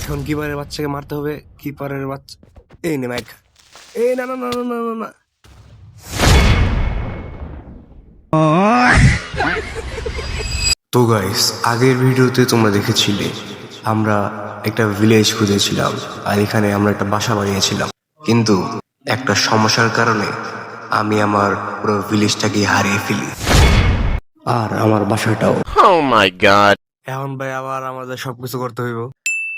এখন কিপারের বাচ্চাকে মারতে হবে। কিপারের বাচ্চা এই নে মাইর খা। এই না না না না না না না। তো গাইস, আগের ভিডিওতে তোমরা দেখেছিলে আমরা একটা ভিলেজ খুঁজেছিলাম আর এখানে আমরা একটা বাসা বানিয়েছিলাম, কিন্তু একটা সমস্যার কারণে আমি আমার পুরো ভিলেজটাকে হারিয়ে ফেলি আর আমার বাসাটাও। Oh my god. এখন ভাই আবার আমাদের সবকিছু করতে হইব।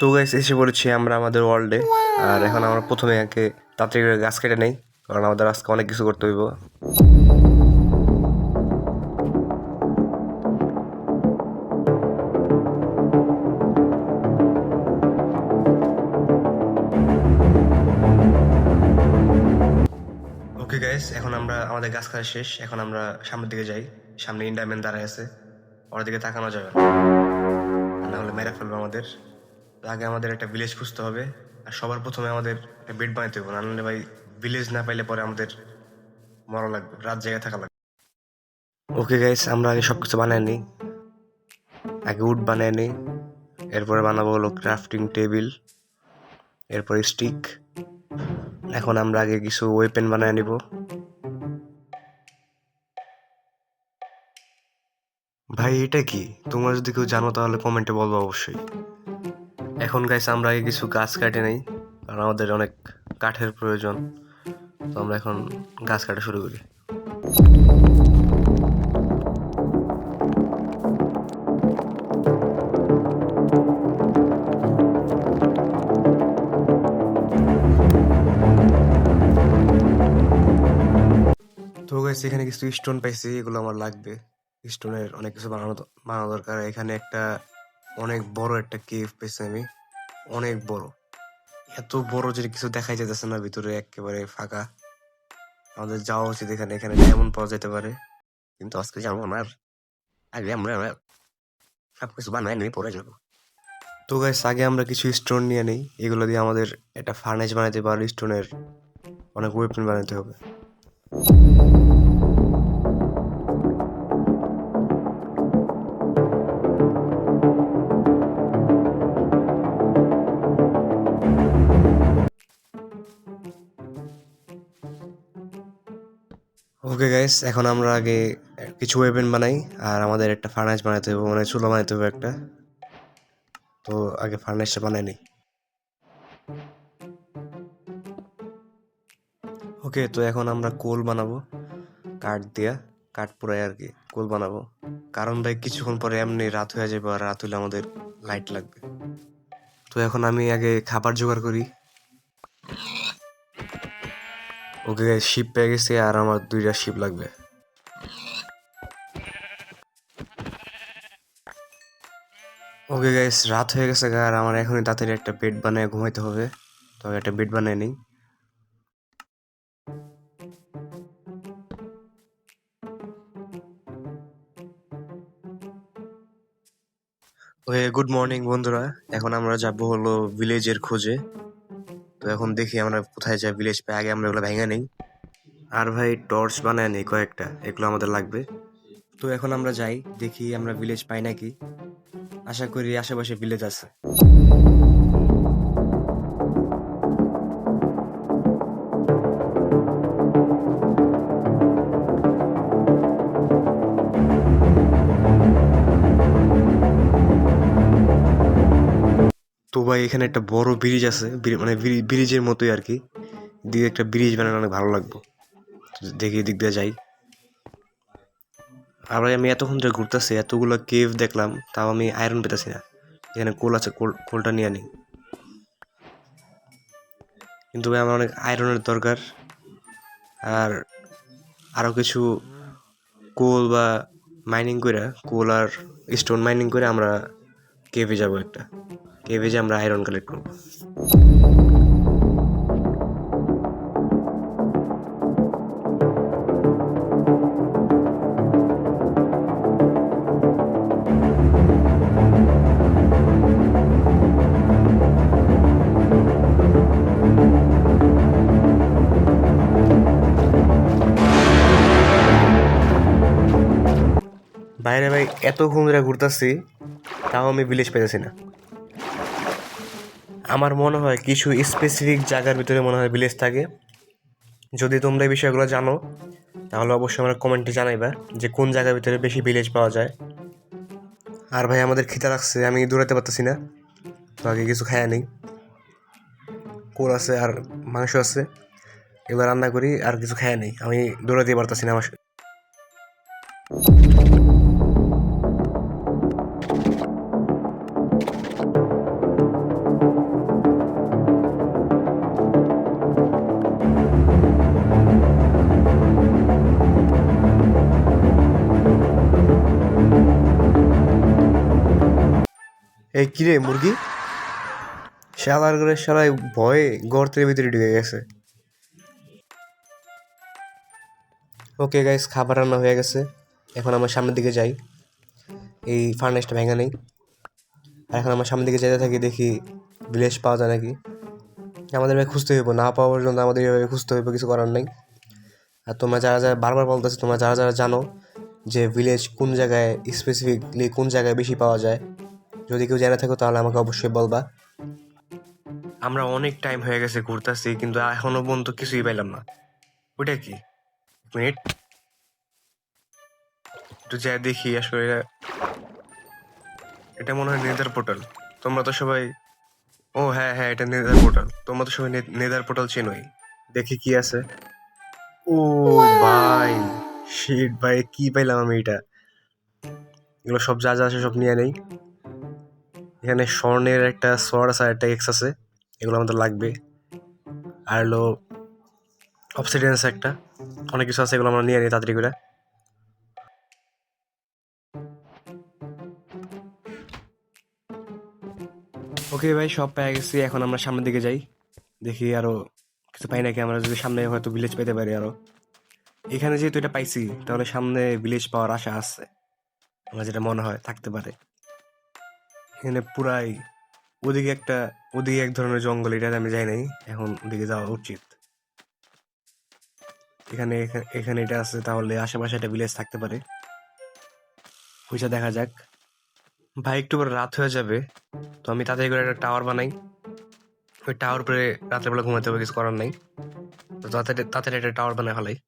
তো গাইস, এসে পড়েছি আমরা আমাদের ওয়ার্ল্ডে। আর এখন আমরা প্রথমে একে তাড়াতাড়ি করে গাছ কেটে নেই, কারণ আমাদের আজকে অনেক কিছু করতে হইব। ওকে গাইস, এখন আমরা আমাদের গাছ কাটা শেষ। এখন আমরা সামনের দিকে যাই। সামনে ইন্ডারম্যান দাঁড়ায় আছে, ওর দিকে তাকানো যাবে না, না হলে মেরে ফেলবে আমাদের। আগে আমাদের একটা ভিলেজ খুঁজতে হবে, আর সবার প্রথমে আমাদের একটা বেড বানাতে হবে, নাহলে ভাই ভিলেজ না পাইলে পরে আমাদের মরা লাগবে, রাত জায়গায় থাকা লাগবে। ওকে গাইস, আমরা আগে সবকিছু বানায় নিই। আগে উড বানিয়ে নিই, এরপরে বানাবো হলো ক্রাফটিং টেবিল, এরপরে স্টিক। এখন আমরা আগে কিছু ওয়েপেন বানায় নিব। ভাই এটা কি? তোমরা যদি কেউ জানো তাহলে কমেন্টে বলবো অবশ্যই। এখন গাইস আমরা আগে কিছু গাছ কাটে নেই, কারণ আমাদের অনেক কাঠের প্রয়োজন। তো আমরা এখন গাছ কাটা শুরু করি। তো গাইস, এখানে কিছু স্টোন পাইছি, এগুলো আমার লাগবে। স্টোনের অনেক কিছু বানানো দরকার। এখানে একটা অনেক বড় একটা কেভ পেয়েছি আমি, অনেক বড়, এত বড় যে কিছু দেখাই যেতেছে না, ভিতরে একেবারে ফাঁকা। আমাদের যাওয়া উচিত এখানে, এখানে ডায়মন্ড পাওয়া যেতে পারে, কিন্তু আজকে যাবো না। আগে আমরা সবকিছু বানাই নিয়ে পরে যাবো। তো গাইস, আগে আমরা কিছু স্টোন নিয়ে নেই, এগুলো দিয়ে আমাদের একটা ফার্নেস বানাতে পারলে স্টোনের অনেক ওয়েপন বানাতে হবে। ওকে গাইস, এখন আমরা আগে কিছু ওয়েপন বানাই, আর আমাদের একটা ফার্নেস বানাতে হবে, মানে চুলা বানাতে হবে একটা। তো আগে ফার্নেসটা বানাই নিই। ওকে, তো এখন আমরা কোল বানাবো কাঠ দিয়া, কাঠ পুরাই আর কি কোল বানাবো, কারণ ভাই কিছুক্ষণ পরে এমনি রাত হয়ে যাবে, আর রাত হলে আমাদের লাইট লাগবে। তো এখন আমি আগে খাবার জোগাড় করি। ওকে গাইস, শিপ পেয়ে গেছি, আর আমার 2টা শিপ লাগবে। ওকে গাইস, রাত হয়ে গেছে, আর আমার এখনই তাড়াতাড়ি একটা বেড বানিয়ে ঘুমাইতে হবে। তো আমি একটা বেড বানিয়ে নিই। ওকে, গুড মর্নিং বন্ধুরা। এখন আমরা যাবো হলো ভিলেজের খোঁজে। তো এখন দেখি আমরা কোথায় যাই, ভিলেজ পাই, আগে আমরা এগুলো ভেঙে নেই। আর ভাই টর্চ বানায় নেই কয়েকটা, এগুলো আমাদের লাগবে। তো এখন আমরা যাই, দেখি আমরা ভিলেজ পাই নাকি। আশা করি আশেপাশে ভিলেজ আছে। তো ভাই এখানে একটা বড় ব্রিজ আছে, মানে ব্রিজের মতোই আর কি, দিয়ে একটা ব্রিজ বানানো অনেক ভালো লাগবে। তো দেখি দিক দিয়ে যাই। আর ভাই আমি এতক্ষণ ধরে ঘুরতেছি, এতগুলো কেভ দেখলাম, তাও আমি আয়রন পেতেছি না। এখানে কোল আছে, কোলটা নিয়ে নিই। কিন্তু ভাই আমার অনেক আয়রনের দরকার, আর আরো কিছু কোল বা মাইনিং করে, কোল আর স্টোন মাইনিং করে আমরা কেভে যাব, একটা কেভে যে আমরা আয়রন কালেক্ট করবো। বাইরে ভাই এতক্ষণ ধরে ঘুরতেছি, তাও আমি ভিলেজ পেতেছি না। আমার মনে হয় কিছু স্পেসিফিক জায়গার ভিতরে মনে হয় ভিলেজ থাকে। যদি তোমরা এই বিষয়গুলো জানো তাহলে অবশ্যই আমরা কমেন্টে জানাইবা যে কোন জায়গার ভিতরে বেশি ভিলেজ পাওয়া যায়। আর ভাই আমাদের খিদা লাগছে, আমি দৌড়াতে পারতেছি না, তো আগে কিছু খায়া নেই। কোল আছে আর মাংস আছে, এবার রান্না করি আর কিছু খায়া নেই, আমি দৌড়াতে পারতেছি না। আমার এই কিরে মুরগি, শালার করে শালাই ভয়ে গর্তের ভিতরে ঢুকে গেছে। ওকে গাইস, খাবার রান্না হয়ে গেছে, এখন আমার সামনের দিকে যাই। এই ফার্নেসটা ভেঙে নেই, আর এখন আমার সামনের দিকে যেতে থাকি, দেখি ভিলেজ পাওয়া যায় নাকি। আমাদের ভাই খুঁজতে হইব, না পাওয়া পর্যন্ত আমাদের এভাবে খুঁজতে হইব, কিছু করার নেই। আর তোমরা যারা যারা বারবার বলতেছো, তোমরা যারা যারা জানো যে ভিলেজ কোন জায়গায় স্পেসিফিকলি কোন জায়গায় বেশি পাওয়া যায়, যদি কেউ জেনে থাকো তাহলে আমাকে অবশ্যই বলবা। আমরা অনেক টাইম হয়ে গেছে ঘুরতেছি, কিন্তু এখনো পর্যন্ত কিছুই পাইলাম না। ওইটা কি? মিনিট, একটু যাই দেখি। আসলে এটা মনে হয় নেদার পোর্টাল। তোমরা তো সবাই, ও হ্যাঁ হ্যাঁ, এটা নেদার পোর্টাল। তোমরা তো সবাই নেদার পোর্টাল চেনোই। দেখি কি আছে। ও ভাই, শিট ভাই, কি পাইলাম আমি এটা। এগুলো সব যা যা আছে সব নিয়ে নেই। এখানে স্বর্ণের একটা সোয়ার্ড আছে আর একটা এক্স আছে, এগুলো আমাদের লাগবে। আর হলো অবসিডিয়ান আছে একটা, অনেক কিছু আছে, এগুলো আমরা নিয়ে নিই তাড়াতাড়ি করে। ওকে ভাই, সব পেয়ে গেছি, এখন আমরা সামনের দিকে যাই, দেখি আরো কিছু পাই নাকি। আমরা যদি সামনে হয়তো ভিলেজ পেতে পারি আরো। এখানে যেহেতু এটা পাইছি, তাহলে সামনে ভিলেজ পাওয়ার আশা আছে, আমার যেটা মনে হয় থাকতে পারে। এখানে পুরাই ওদিকে এক ধরনের জঙ্গল, এটা আমি যাই নাই, এখন ওদিকে যাওয়া উচিত। এখানে এখানে এটা আছে, তাহলে আশেপাশে একটা ভিলেজ থাকতে পারে, ওইটা দেখা যাক। ভাই একটু পরে রাত হয়ে যাবে, তো আমি তাড়াতাড়ি করে একটা টাওয়ার বানাই। ওই টাওয়ার উপরে রাত্রেবেলা ঘুমাতে হবে, কিছু করার নাই, তো তাড়াতাড়ি তাড়াতাড়ি একটা টাওয়ার বানায় ফেলাই।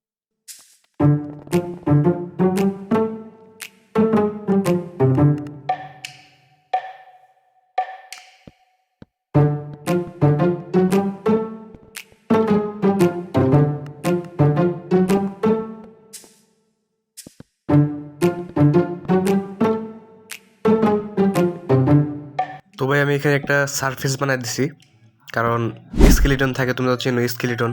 তো ভাই আমি এখানে একটা সারফেস বানাই দিছি, কারণ স্কেলিটন থাকে, তুমি তো চেনো স্কেলিটন,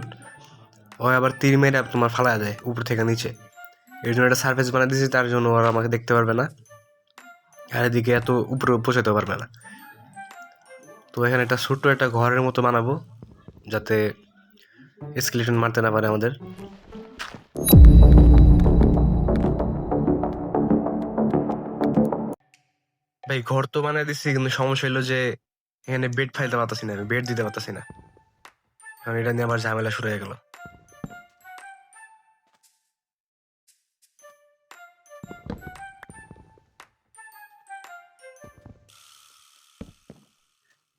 ও আবার তীর মেরে তোমার ফালা দেয় উপর থেকে নিচে। এর জন্য একটা সারফেস বানাই দিছি, তার জন্য ওরা আমাকে দেখতে পারবে না, আর এদিকে এত উপরে পৌঁছাতে পারবে না। তো এখানে একটা ছোট্ট একটা ঘরের মতো বানাবো, যাতে স্কেলিটন মারতে না পারে আমাদের। ভাই ঘর তো বানাই দিচ্ছি, কিন্তু সমস্যা হলো যে এখানে বেড ফাইলতে পারতাছি না, আমি বেড দিতে পারতাছি না, কারণ এটা নিয়ে আবার ঝামেলা শুরু হয়ে গেল।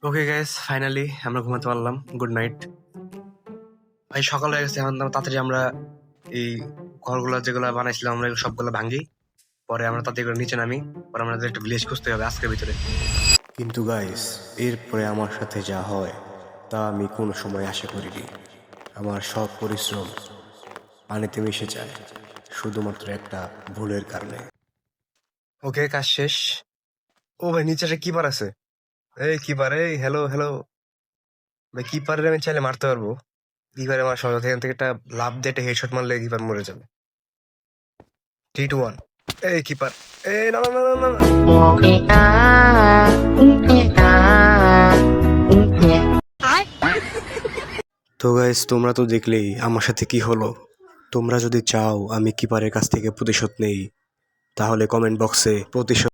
ওকে গাইস, ফাইনালি আমরা ঘুমাতে পারলাম, গুড নাইট। ভাই সকাল হয়ে গেছে, এখন তাড়াতাড়ি আমরা এই ঘরগুলো যেগুলো বানাইছিলাম আমরা এগুলো সবগুলো ভাঙি, পরে আমরা তাড়াতাড়ি করে নিচে নামি, পরে আমাদের একটা ভিলেজ খুঁজতে হবে আজকের ভিতরে। কিন্তু গাইস, এরপরে আমার সাথে যা হয় তা আমি কোনো সময় আশা করিনি। আমার সব পরিশ্রম পানিতে মিশে যায় শুধুমাত্র একটা ভুলের কারণে। ওকে, কাজ শেষ। ও ভাই, নিচে একটা কিপার আছে। এই কিপার, এই হ্যালো হ্যালো ভাই, কিপারের আমি চাইলে মারতে পারবো। কিপারে আমার সহজ, এখান থেকে একটা লাভ দিয়ে একটা হেডশট মারলে কিপার মরে যাবে। 3, 2, 1, এই কিপার, এই না না না না না। তো গাইস, তোমরা তো দেখলেই আমার সাথে কি হলো। তোমরা যদি চাও আমি কিপারের কাছ থেকে প্রতিশোধ নেই, তাহলে কমেন্ট বক্সে প্রতিশোধ